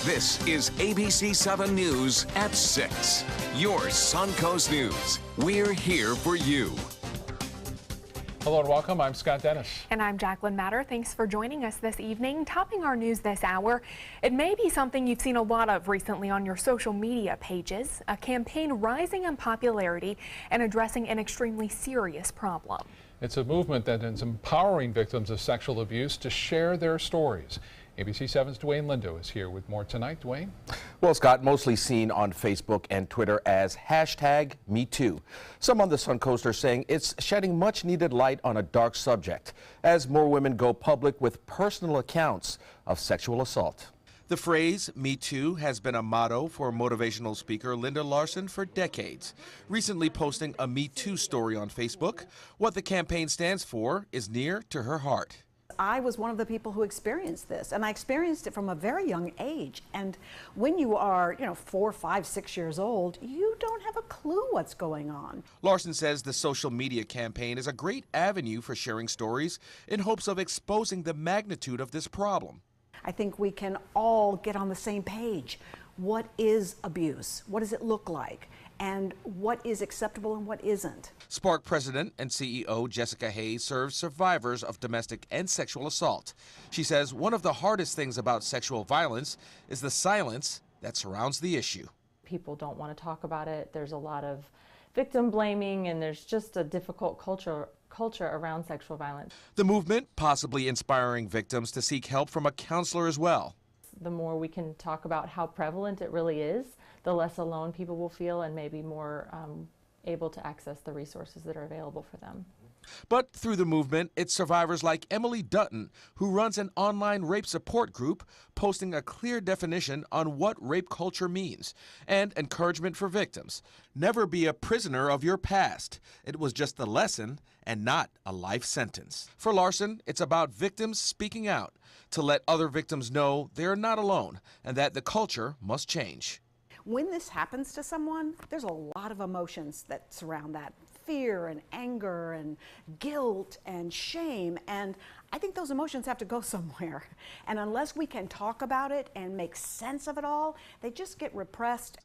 This is ABC7 News at 6. Your Suncoast News. We're here for you. Hello and welcome. I'm Scott Dennis. And I'm Jacqueline Matter. Thanks for joining us this evening. Topping our news this hour, it may be something you've seen a lot of recently on your social media pages, a campaign rising in popularity and addressing an extremely serious problem. It's a movement that is empowering victims of sexual abuse to share their stories. ABC7's Dwayne Lindo is here with more tonight. Dwayne? Well, Scott, mostly seen on Facebook and Twitter as #MeToo. Some on the Suncoast are saying it's shedding much needed light on a dark subject as more women go public with personal accounts of sexual assault. The phrase Me Too has been a motto for motivational speaker Linda Larson for decades. Recently posting a Me Too story on Facebook, what the campaign stands for is near to her heart. I was one of the people who experienced this, and I experienced it from a very young age. And when you are, 4, 5, 6 years old, you don't have a clue what's going on. Larson says the social media campaign is a great avenue for sharing stories in hopes of exposing the magnitude of this problem. I think we can all get on the same page. What is abuse? What does it look like? And what is acceptable and what isn't? Spark President and CEO Jessica Hayes serves survivors of domestic and sexual assault. She says one of the hardest things about sexual violence is the silence that surrounds the issue. People don't want to talk about it. There's a lot of victim blaming, and there's just a difficult culture around sexual violence. The movement possibly inspiring victims to seek help from a counselor as well. The more we can talk about how prevalent it really is, the less alone people will feel and maybe more able to access the resources that are available for them. But through the movement, it's survivors like Emily Dutton, who runs an online rape support group, posting a clear definition on what rape culture means and encouragement for victims. Never be a prisoner of your past. It was just a lesson and not a life sentence. For Larson, it's about victims speaking out to let other victims know they're not alone and that the culture must change. When this happens to someone, there's a lot of emotions that surround that. Fear and anger and guilt and shame, and I think those emotions have to go somewhere. And unless we can talk about it and make sense of it all, they just get repressed.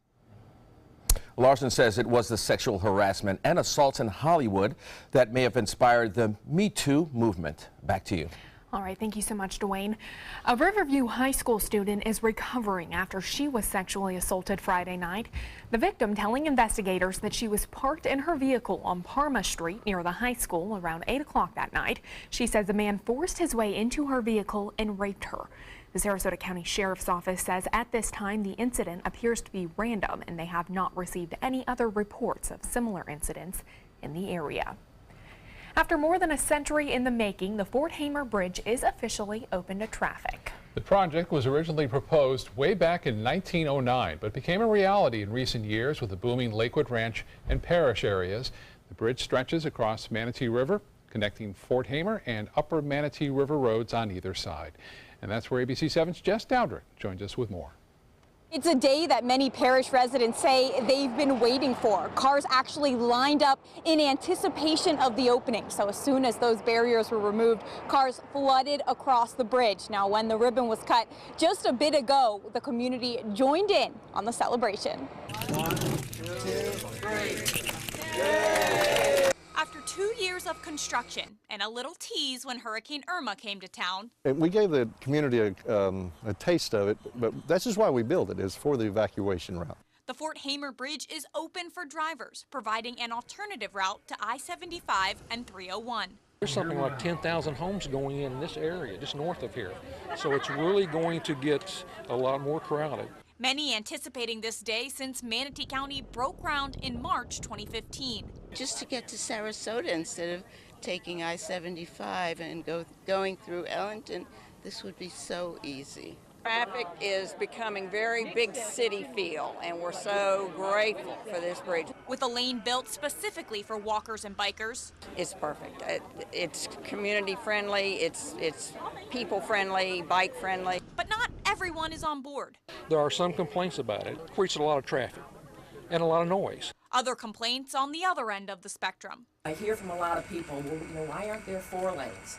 Larson says it was the sexual harassment and assaults in Hollywood that may have inspired the Me Too movement. Back to you. All right, thank you so much, Dwayne. A Riverview High School student is recovering after she was sexually assaulted Friday night. The victim telling investigators that she was parked in her vehicle on Parma Street near the high school around 8 o'clock that night. She says the man forced his way into her vehicle and raped her. The Sarasota County Sheriff's Office says at this time the incident appears to be random and they have not received any other reports of similar incidents in the area. After more than a century in the making, the Fort Hamer Bridge is officially open to traffic. The project was originally proposed way back in 1909, but became a reality in recent years with the booming Lakewood Ranch and Parish areas. The bridge stretches across Manatee River, connecting Fort Hamer and Upper Manatee River roads on either side. And that's where ABC7's Jess Dowdrick joins us with more. It's a day that many parish residents say they've been waiting for. Cars actually lined up in anticipation of the opening. So as soon as those barriers were removed, cars flooded across the bridge. Now, when the ribbon was cut just a bit ago, the community joined in on the celebration. 1, 2, 3. Yay! After 2 years of construction and a little tease when Hurricane Irma came to town. And we gave the community a taste of it, but this is why we built it, is for the evacuation route. The Fort Hamer Bridge is open for drivers, providing an alternative route to I-75 and 301. There's something like 10,000 homes going in this area, just north of here. So it's really going to get a lot more crowded. Many anticipating this day since Manatee County broke ground in March 2015. Just to get to Sarasota instead of taking I-75 and going through Ellington, this would be so easy. Traffic is becoming very big city feel, and we're so grateful for this bridge. With a lane built specifically for walkers and bikers. It's perfect. It's community friendly, it's people friendly, bike friendly. But not everyone is on board. There are some complaints about it. It creates a lot of traffic and a lot of noise. Other complaints on the other end of the spectrum. I hear from a lot of people, well, why aren't there 4 lanes?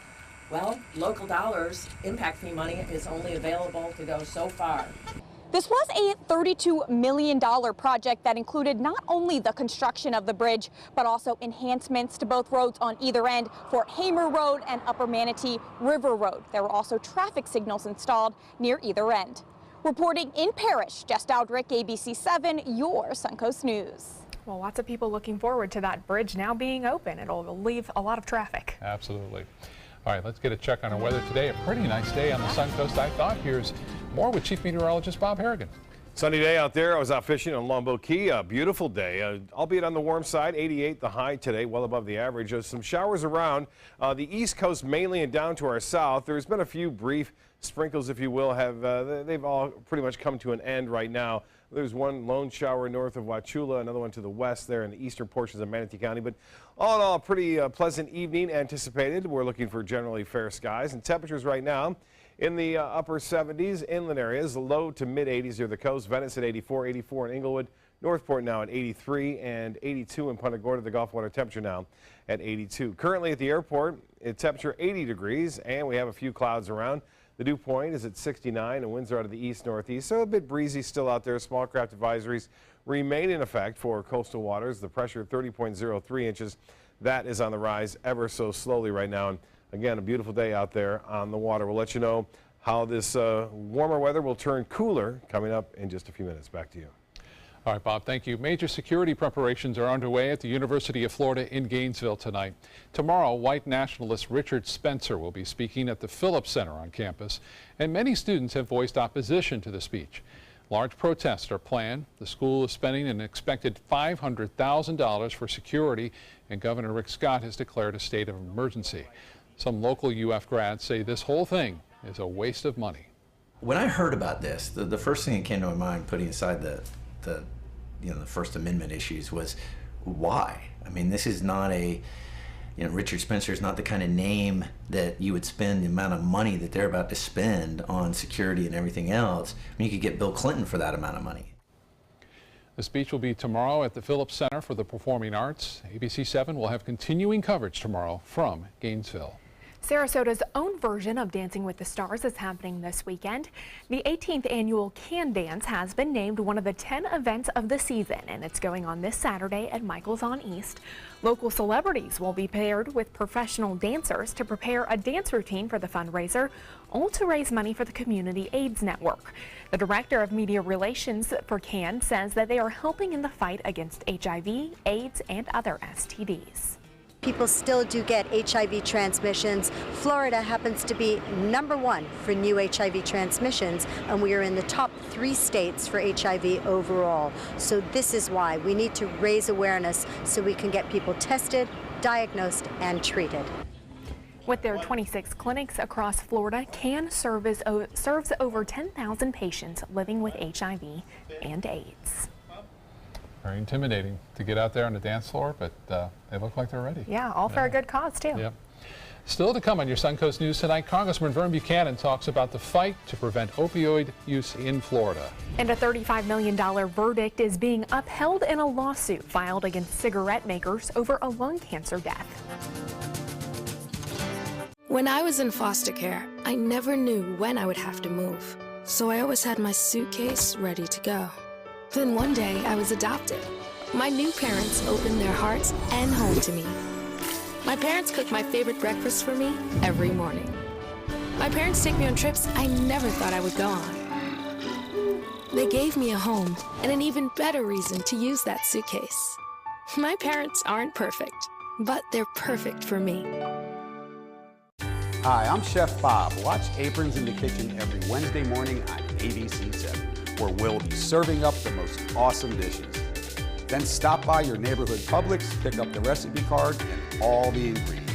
Well, local dollars, impact fee money is only available to go so far. This was a $32 million project that included not only the construction of the bridge, but also enhancements to both roads on either end, Fort Hamer Road and Upper Manatee River Road. There were also traffic signals installed near either end. Reporting in Parrish, Jess Dowdrick, ABC7, your Suncoast News. Well, lots of people looking forward to that bridge now being open. It'll relieve a lot of traffic. Absolutely. All right, let's get a check on our weather today. A pretty nice day on the Suncoast, I thought. Here's more with Chief Meteorologist Bob Harrigan. Sunny day out there. I was out fishing on Longboat Key. A beautiful day, albeit on the warm side. 88 the high today, well above the average. Some showers around the east coast mainly and down to our south. There's been a few brief sprinkles, if you will. They've all pretty much come to an end right now. There's one lone shower north of Wauchula, another one to the west there in the eastern portions of Manatee County. But all in all, a pretty pleasant evening anticipated. We're looking for generally fair skies and temperatures right now in the upper 70s, inland areas, low to mid 80s near the coast. Venice at 84, 84 in Inglewood. Northport now at 83 and 82 in Punta Gorda. The Gulf water temperature now at 82. Currently at the airport, temperature 80 degrees, and we have a few clouds around. The dew point is at 69 and winds are out of the east-northeast, so a bit breezy still out there. Small craft advisories remain in effect for coastal waters. The pressure 30.03 inches. That is on the rise ever so slowly right now. And again, a beautiful day out there on the water. We'll let you know how this warmer weather will turn cooler coming up in just a few minutes. Back to you. All right, Bob, thank you. Major security preparations are underway at the University of Florida in Gainesville tonight. Tomorrow, white nationalist Richard Spencer will be speaking at the Phillips Center on campus, and many students have voiced opposition to the speech. Large protests are planned. The school is spending an expected $500,000 for security, and Governor Rick Scott has declared a state of emergency. Some local UF grads say this whole thing is a waste of money. When I heard about this, the first thing that came to my mind, putting aside the First Amendment issues, was why? I mean, this is not Richard Spencer is not the kind of name that you would spend the amount of money that they're about to spend on security and everything else. I mean, you could get Bill Clinton for that amount of money. The speech will be tomorrow at the Phillips Center for the Performing Arts. ABC7 will have continuing coverage tomorrow from Gainesville. Sarasota's own version of Dancing with the Stars is happening this weekend. The 18th annual Can Dance has been named one of the 10 events of the season, and it's going on this Saturday at Michael's on East. Local celebrities will be paired with professional dancers to prepare a dance routine for the fundraiser, all to raise money for the Community AIDS Network. The director of media relations for Can says that they are helping in the fight against HIV, AIDS, and other STDs. People still do get HIV transmissions. Florida happens to be #1 for new HIV transmissions, and we are in the top 3 states for HIV overall. So this is why we need to raise awareness so we can get people tested, diagnosed, and treated. With their 26 clinics across Florida, Can serves over 10,000 patients living with HIV and AIDS. Very intimidating to get out there on the dance floor, but they look like they're ready. Yeah, all for a good cause, too. Yep. Still to come on your Suncoast News tonight, Congressman Vern Buchanan talks about the fight to prevent opioid use in Florida. And a $35 million verdict is being upheld in a lawsuit filed against cigarette makers over a lung cancer death. When I was in foster care, I never knew when I would have to move, so I always had my suitcase ready to go. Then one day, I was adopted. My new parents opened their hearts and home to me. My parents cook my favorite breakfast for me every morning. My parents take me on trips I never thought I would go on. They gave me a home and an even better reason to use that suitcase. My parents aren't perfect, but they're perfect for me. Hi, I'm Chef Bob. Watch Aprons in the Kitchen every Wednesday morning on ABC7, where we'll be serving up the most awesome dishes. Then stop by your neighborhood Publix, pick up the recipe card and all the ingredients.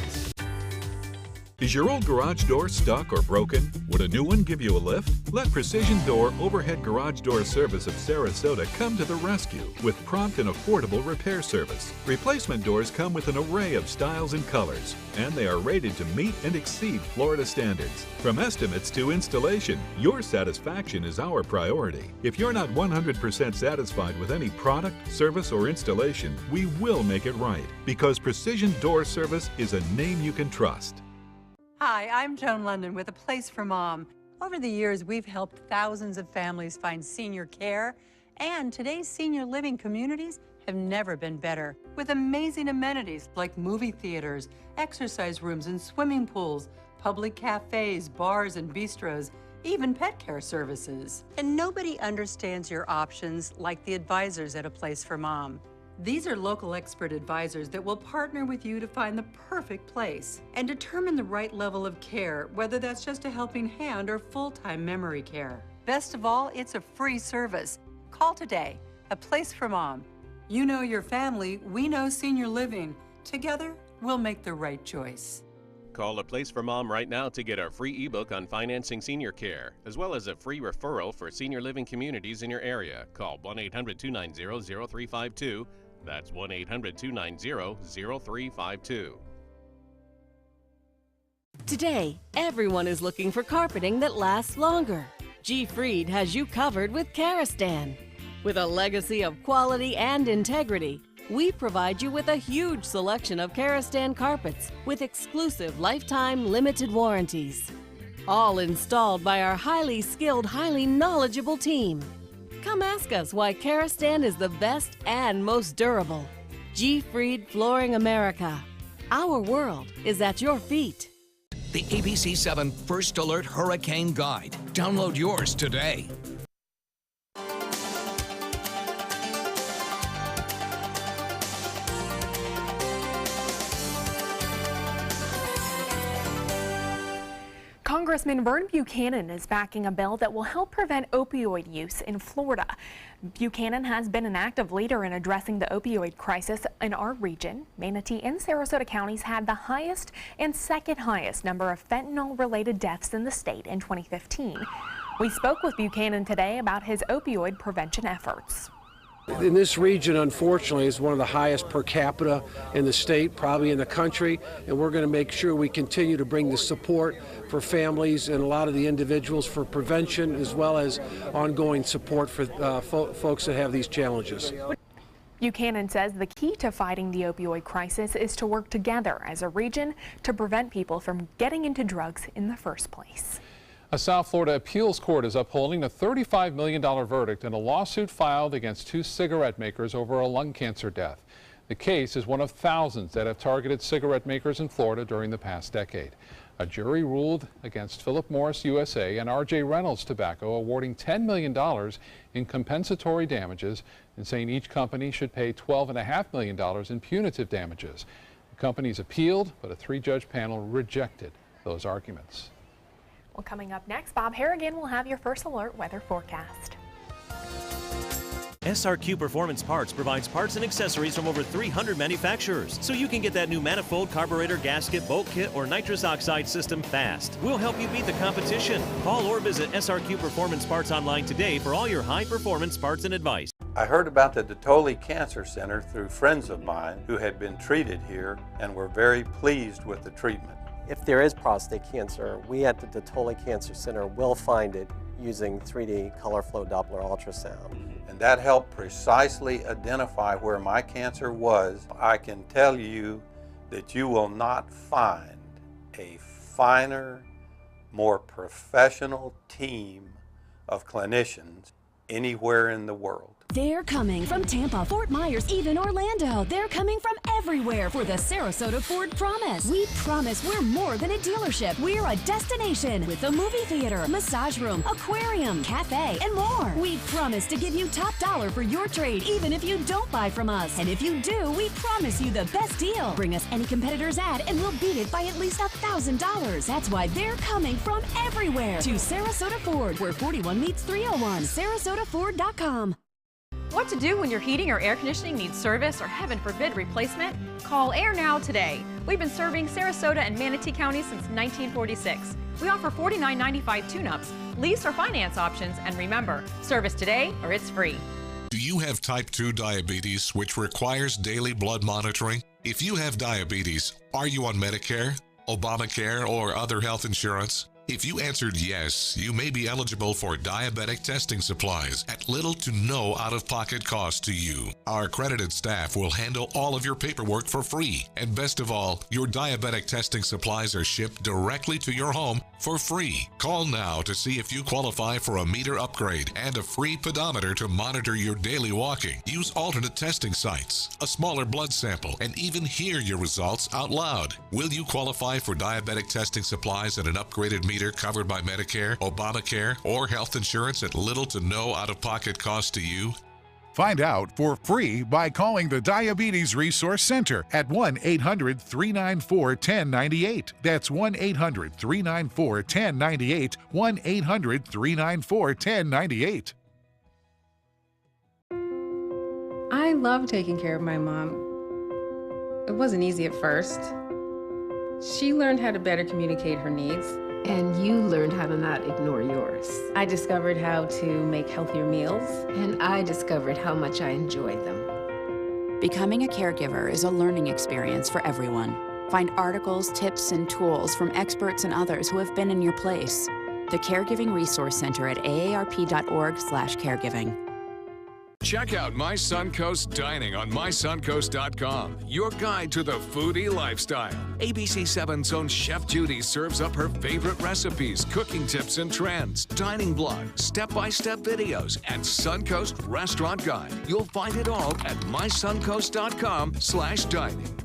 Is your old garage door stuck or broken? Would a new one give you a lift? Let Precision Door Overhead Garage Door Service of Sarasota come to the rescue with prompt and affordable repair service. Replacement doors come with an array of styles and colors, and they are rated to meet and exceed Florida standards. From estimates to installation, your satisfaction is our priority. If you're not 100% satisfied with any product, service, or installation, we will make it right, because Precision Door Service is a name you can trust. Hi, I'm Joan London with A Place for Mom. Over the years, we've helped thousands of families find senior care, and today's senior living communities have never been better, with amazing amenities like movie theaters, exercise rooms and swimming pools, public cafes, bars and bistros, even pet care services. And nobody understands your options like the advisors at A Place for Mom. These are local expert advisors that will partner with you to find the perfect place and determine the right level of care, whether that's just a helping hand or full-time memory care. Best of all, it's a free service. Call today. A Place for Mom. You know your family, we know senior living. Together, we'll make the right choice. Call A Place for Mom right now to get our free ebook on financing senior care, as well as a free referral for senior living communities in your area. Call 1-800-290-0352. That's 1-800-290-0352. Today, everyone is looking for carpeting that lasts longer. G. Fried has you covered with Karastan. With a legacy of quality and integrity, we provide you with a huge selection of Karastan carpets with exclusive lifetime limited warranties. All installed by our highly skilled, highly knowledgeable team. Come ask us why Karastan is the best and most durable. G. Fried Flooring America. Our world is at your feet. The ABC7 First Alert Hurricane Guide. Download yours today. Congressman Vern Buchanan is backing a bill that will help prevent opioid use in Florida. Buchanan has been an active leader in addressing the opioid crisis in our region. Manatee and Sarasota counties had the highest and second highest number of fentanyl-related deaths in the state in 2015. We spoke with Buchanan today about his opioid prevention efforts. In this region, unfortunately, is one of the highest per capita in the state, probably in the country, and we're going to make sure we continue to bring the support for families and a lot of the individuals for prevention, as well as ongoing support for folks that have these challenges. Buchanan says the key to fighting the opioid crisis is to work together as a region to prevent people from getting into drugs in the first place. A South Florida appeals court is upholding a $35 million verdict in a lawsuit filed against two cigarette makers over a lung cancer death. The case is one of thousands that have targeted cigarette makers in Florida during the past decade. A jury ruled against Philip Morris USA and R.J. Reynolds Tobacco, awarding $10 million in compensatory damages and saying each company should pay $12.5 million in punitive damages. The companies appealed, but a three-judge panel rejected those arguments. Well, coming up next, Bob Harrigan will have your First Alert weather forecast. SRQ Performance Parts provides parts and accessories from over 300 manufacturers, so you can get that new manifold, carburetor, gasket, bolt kit, or nitrous oxide system fast. We'll help you beat the competition. Call or visit SRQ Performance Parts online today for all your high-performance parts and advice. I heard about the Dotole Cancer Center through friends of mine who had been treated here and were very pleased with the treatment. If there is prostate cancer, we at the Dotole Cancer Center will find it using 3D color flow Doppler ultrasound. And that helped precisely identify where my cancer was. I can tell you that you will not find a finer, more professional team of clinicians anywhere in the world. They're coming from Tampa, Fort Myers, even Orlando. They're coming from everywhere for the Sarasota Ford Promise. We promise we're more than a dealership. We're a destination with a movie theater, massage room, aquarium, cafe, and more. We promise to give you top dollar for your trade, even if you don't buy from us. And if you do, we promise you the best deal. Bring us any competitor's ad and we'll beat it by at least $1,000. That's why they're coming from everywhere to Sarasota Ford, where 41 meets 301. SarasotaFord.com. What to do when your heating or air conditioning needs service or, heaven forbid, replacement? Call Air Now today. We've been serving Sarasota and Manatee counties since 1946. We offer $49.95 tune-ups, lease or finance options, and remember, service today or it's free. Do you have type 2 diabetes, which requires daily blood monitoring? If you have diabetes, are you on Medicare, Obamacare, or other health insurance? If you answered yes, you may be eligible for diabetic testing supplies at little to no out-of-pocket cost to you. Our accredited staff will handle all of your paperwork for free. And best of all, your diabetic testing supplies are shipped directly to your home for free. Call now to see if you qualify for a meter upgrade and a free pedometer to monitor your daily walking. Use alternate testing sites, a smaller blood sample, and even hear your results out loud. Will you qualify for diabetic testing supplies and an upgraded meter covered by Medicare, Obamacare, or health insurance at little to no out-of-pocket cost to you? Find out for free by calling the Diabetes Resource Center at 1-800-394-1098. That's 1-800-394-1098, 1-800-394-1098. I love taking care of my mom. It wasn't easy at first. She learned how to better communicate her needs. And you learned how to not ignore yours. I discovered how to make healthier meals. And I discovered how much I enjoyed them. Becoming a caregiver is a learning experience for everyone. Find articles, tips, and tools from experts and others who have been in your place. The Caregiving Resource Center at aarp.org/caregiving. Check out My Suncoast Dining on mysuncoast.com, your guide to the foodie lifestyle. ABC7's own Chef Judy serves up her favorite recipes, cooking tips and trends, dining blog, step-by-step videos, and Suncoast Restaurant Guide. You'll find it all at mysuncoast.com/dining.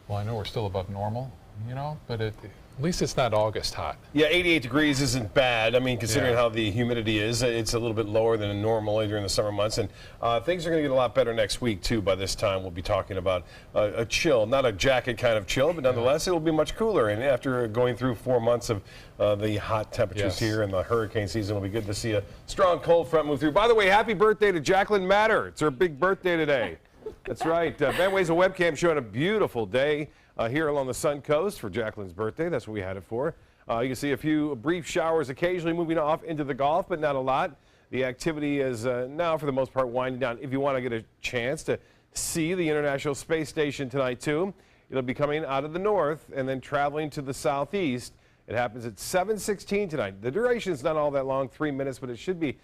Well, I know we're still above normal, but at least it's not August hot. Yeah, 88 degrees isn't bad. I mean, considering how the humidity is, it's a little bit lower than normal during the summer months. And things are going to get a lot better next week, too. By this time, we'll be talking about a chill, not a jacket kind of chill, but nonetheless, it will be much cooler. And after going through 4 months of the hot temperatures here and the hurricane season, it'll be good to see a strong cold front move through. By the way, happy birthday to Jacqueline Matter. It's her big birthday today. That's right. Ben Ways, a webcam showing a beautiful day here along the Sun Coast for Jacqueline's birthday. That's what we had it for. You can see a few brief showers occasionally moving off into the Gulf, but not a lot. The activity is now, for the most part, winding down. If you want to get a chance to see the International Space Station tonight, too, it'll be coming out of the north and then traveling to the southeast. It happens at 7:16 tonight. The duration is not all that long, 3 minutes, but it should be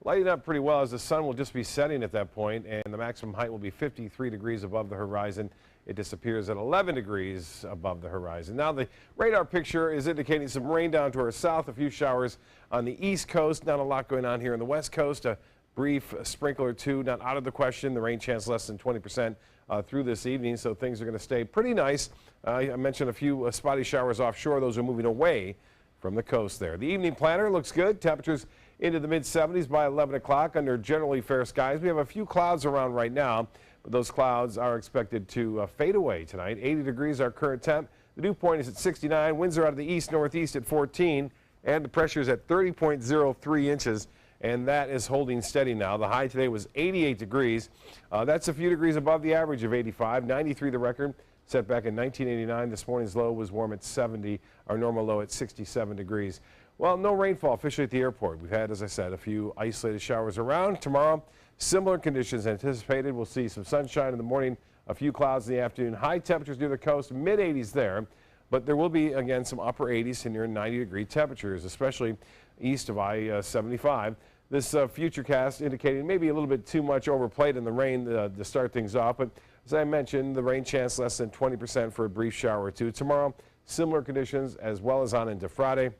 lighting up pretty well as the sun will just be setting at that point, and the maximum height will be 53 degrees above the horizon. It disappears at 11 degrees above the horizon. Now the radar picture is indicating some rain down to our south, a few showers on the east coast. Not a lot going on here on the west coast. A brief sprinkle or two, not out of the question. The rain chance less than 20% through this evening, so things are going to stay pretty nice. I mentioned a few spotty showers offshore. Those are moving away from the coast there. The evening planner looks good. Temperatures into the mid-70s by 11 o'clock under generally fair skies. We have a few clouds around right now, but those clouds are expected to fade away tonight. 80 degrees our current temp. The dew point is at 69. Winds are out of the east-northeast at 14, and the pressure is at 30.03 inches, and that is holding steady now. The high today was 88 degrees. That's a few degrees above the average of 85. 93 the record, set back in 1989. This morning's low was warm at 70. Our normal low at 67 degrees. Well, no rainfall officially at the airport. We've had, as I said, a few isolated showers around. Tomorrow, similar conditions anticipated. We'll see some sunshine in the morning, a few clouds in the afternoon. High temperatures near the coast, mid-80s there. But there will be, again, some upper 80s to near 90-degree temperatures, especially east of I-75. This futurecast indicating maybe a little bit too much overplayed in the rain to start things off. But as I mentioned, the rain chance less than 20% for a brief shower or two. Tomorrow, similar conditions as well as on into Friday.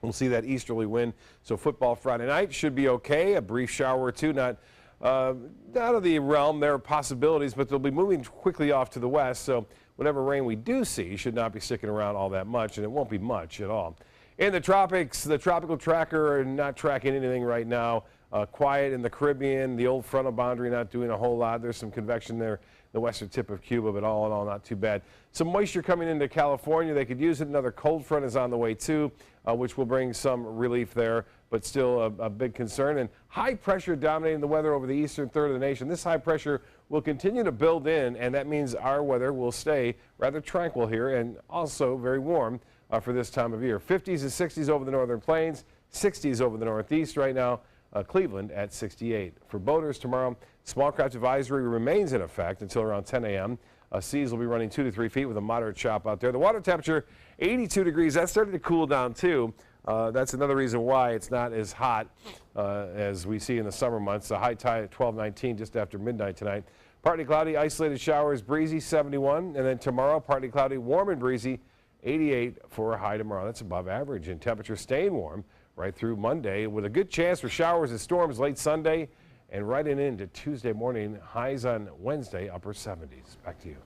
We'll see that easterly wind. So football Friday night should be okay. A brief shower or two, not out of the realm. There are possibilities, but they'll be moving quickly off to the west. So whatever rain we do see should not be sticking around all that much, and it won't be much at all. In the tropics, the tropical tracker not tracking anything right now. Quiet in the Caribbean, the old frontal boundary not doing a whole lot. There's some convection there, the western tip of Cuba, but all in all, not too bad. Some moisture coming into California. They could use it. Another cold front is on the way, too, which will bring some relief there, but still a big concern. And high pressure dominating the weather over the eastern third of the nation. This high pressure will continue to build in, and that means our weather will stay rather tranquil here and also very warm for this time of year. 50s and 60s over the northern plains, 60s over the northeast right now. Cleveland at 68. For boaters tomorrow, small craft advisory remains in effect until around 10 a.m. Seas will be running 2 to 3 feet with a moderate chop out there. The water temperature, 82 degrees. That's starting to cool down, too. That's another reason why it's not as hot as we see in the summer months. The high tide at 12:19 just after midnight tonight. Partly cloudy, isolated showers, breezy, 71. And then tomorrow, partly cloudy, warm and breezy, 88 for a high tomorrow. That's above average. And temperature staying warm right through Monday with a good chance for showers and storms late Sunday and right into Tuesday morning. Highs on Wednesday, upper 70s. Back to you.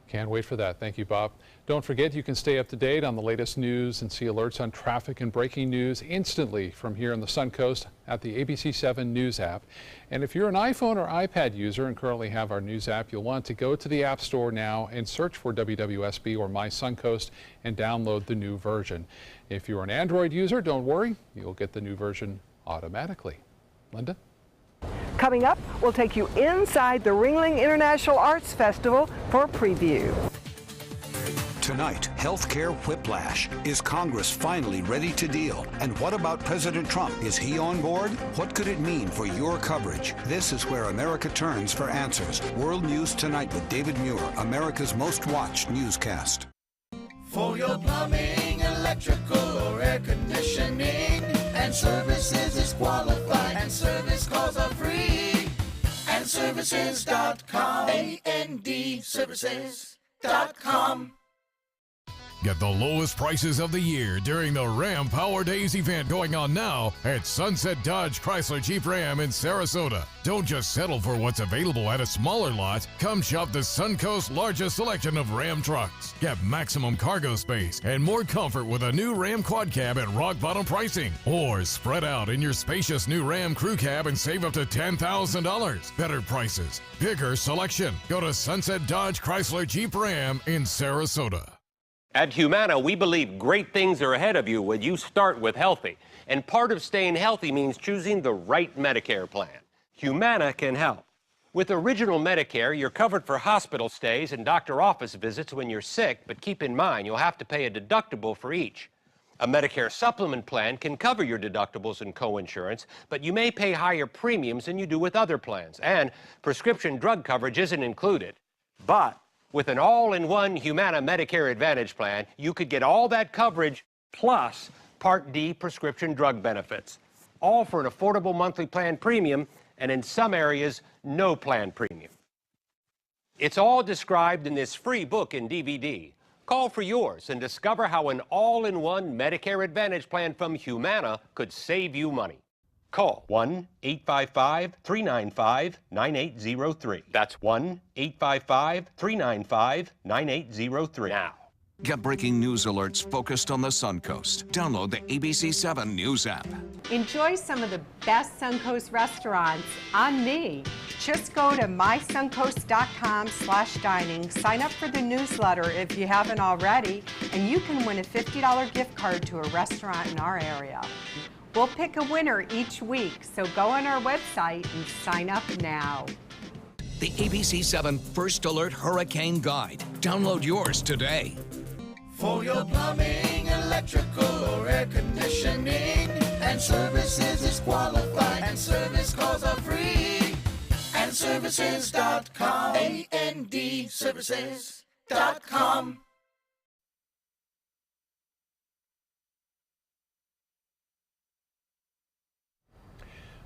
Can't wait for that. Thank you, Bob. Don't forget, you can stay up to date on the latest news and see alerts on traffic and breaking news instantly from here on the Suncoast at the ABC7 News app. And if you're an iPhone or iPad user and currently have our news app, you'll want to go to the App Store now and search for WWSB or My Suncoast and download the new version. If you're an Android user, don't worry, you'll get the new version automatically. Linda? Coming up, we'll take you inside the Ringling International Arts Festival for a preview. Tonight, healthcare whiplash. Is Congress finally ready to deal? And what about President Trump? Is he on board? What could it mean for your coverage? This is where America turns for answers. World News Tonight with David Muir, America's most watched newscast. For your plumbing, electrical, or air conditioning, and services is qualified, and service calls are free. And services.com, AND services.com. Get the lowest prices of the year during the Ram Power Days event going on now at Sunset Dodge Chrysler Jeep Ram in Sarasota. Don't just settle for what's available at a smaller lot. Come shop the Suncoast's largest selection of Ram trucks. Get maximum cargo space and more comfort with a new Ram Quad Cab at rock bottom pricing. Or spread out in your spacious new Ram Crew Cab and save up to $10,000. Better prices, bigger selection. Go to Sunset Dodge Chrysler Jeep Ram in Sarasota. At Humana, we believe great things are ahead of you when you start with healthy. And part of staying healthy means choosing the right Medicare plan. Humana can help. With Original Medicare, you're covered for hospital stays and doctor office visits when you're sick, but keep in mind you'll have to pay a deductible for each. A Medicare supplement plan can cover your deductibles and coinsurance, but you may pay higher premiums than you do with other plans. And prescription drug coverage isn't included. But with an all-in-one Humana Medicare Advantage plan, you could get all that coverage plus Part D prescription drug benefits, all for an affordable monthly plan premium, and in some areas, no plan premium. It's all described in this free book and DVD. Call for yours and discover how an all-in-one Medicare Advantage plan from Humana could save you money. Call 1-855-395-9803. That's 1-855-395-9803 now. Get breaking news alerts focused on the Suncoast. Download the ABC7 News app. Enjoy some of the best Suncoast restaurants on me. Just go to mysuncoast.com/dining, sign up for the newsletter if you haven't already, and you can win a $50 gift card to a restaurant in our area. We'll pick a winner each week, so go on our website and sign up now. The ABC7 First Alert Hurricane Guide. Download yours today. For your plumbing, electrical, or air conditioning, and services is qualified, and service calls are free. And services.com, AND services.com.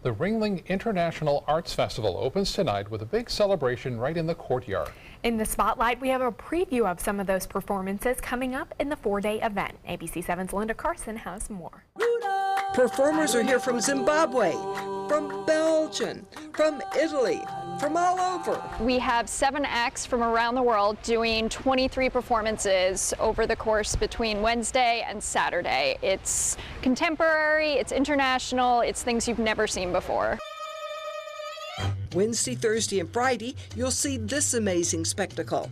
The Ringling International Arts Festival opens tonight with a big celebration right in the courtyard. In the spotlight, we have a preview of some of those performances coming up in the 4-day event. ABC7's Linda Carson has more. Performers are here from Zimbabwe, from Belgium, from Italy, from all over. We have 7 acts from around the world doing 23 performances over the course between Wednesday and Saturday. It's contemporary, it's international, it's things you've never seen before. Wednesday, Thursday, and Friday, you'll see this amazing spectacle.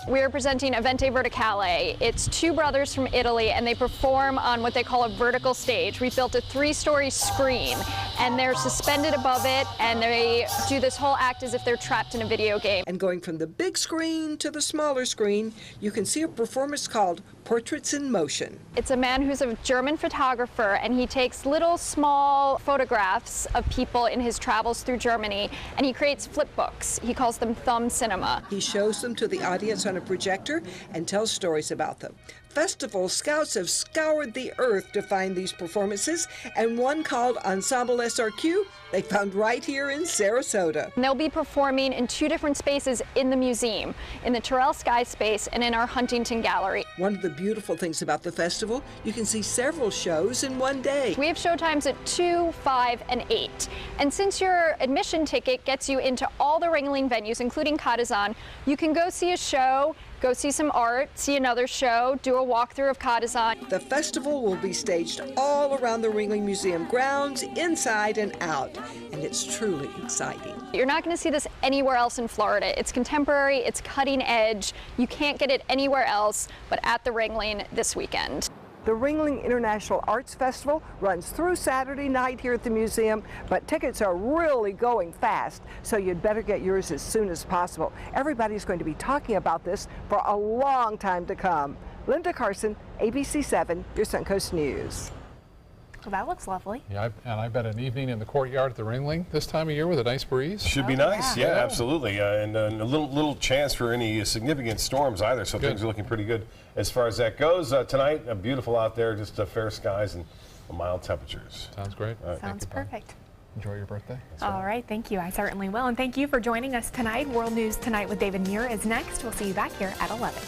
We are presenting Avente Verticale. It's two brothers from Italy, and they perform on what they call a vertical stage. We built a 3-story screen, and they're suspended above it, and they do this whole act as if they're trapped in a video game. And going from the big screen to the smaller screen, you can see a performance called Portraits in Motion. It's a man who's a German photographer, and he takes little small photographs of people in his travels through Germany, and he creates flip books. He calls them thumb cinema. He shows them to the audience on a projector and tells stories about them. Festival scouts have scoured the earth to find these performances, and one called Ensemble SRQ they found right here in Sarasota. And they'll be performing in 2 different spaces in the museum, in the Terrell Sky Space and in our Huntington Gallery. One of the beautiful things about the festival, you can see several shows in one day. We have show times at 2, 5, and 8. And since your admission ticket gets you into all the Ringling venues, including Kadazan, you can go see a show, go see some art, see another show, do a walkthrough of Kadazan. The festival will be staged all around the Ringling Museum grounds, inside and out, and it's truly exciting. You're not going to see this anywhere else in Florida. It's contemporary, it's cutting edge. You can't get it anywhere else but at the Ringling this weekend. The Ringling International Arts Festival runs through Saturday night here at the museum, but tickets are really going fast, so you'd better get yours as soon as possible. Everybody's going to be talking about this for a long time to come. Linda Carson, ABC7, your Suncoast News. Well, that looks lovely. Yeah, and I bet an evening in the courtyard at the Ringling this time of year with a nice breeze. Should be nice, yeah, absolutely. And a little chance for any significant storms either, so things are looking pretty good as far as that goes. Tonight, beautiful out there, just fair skies and mild temperatures. Sounds great. Sounds perfect. Enjoy your birthday. All right, thank you. I certainly will. And thank you for joining us tonight. World News Tonight with David Muir is next. We'll see you back here at 11.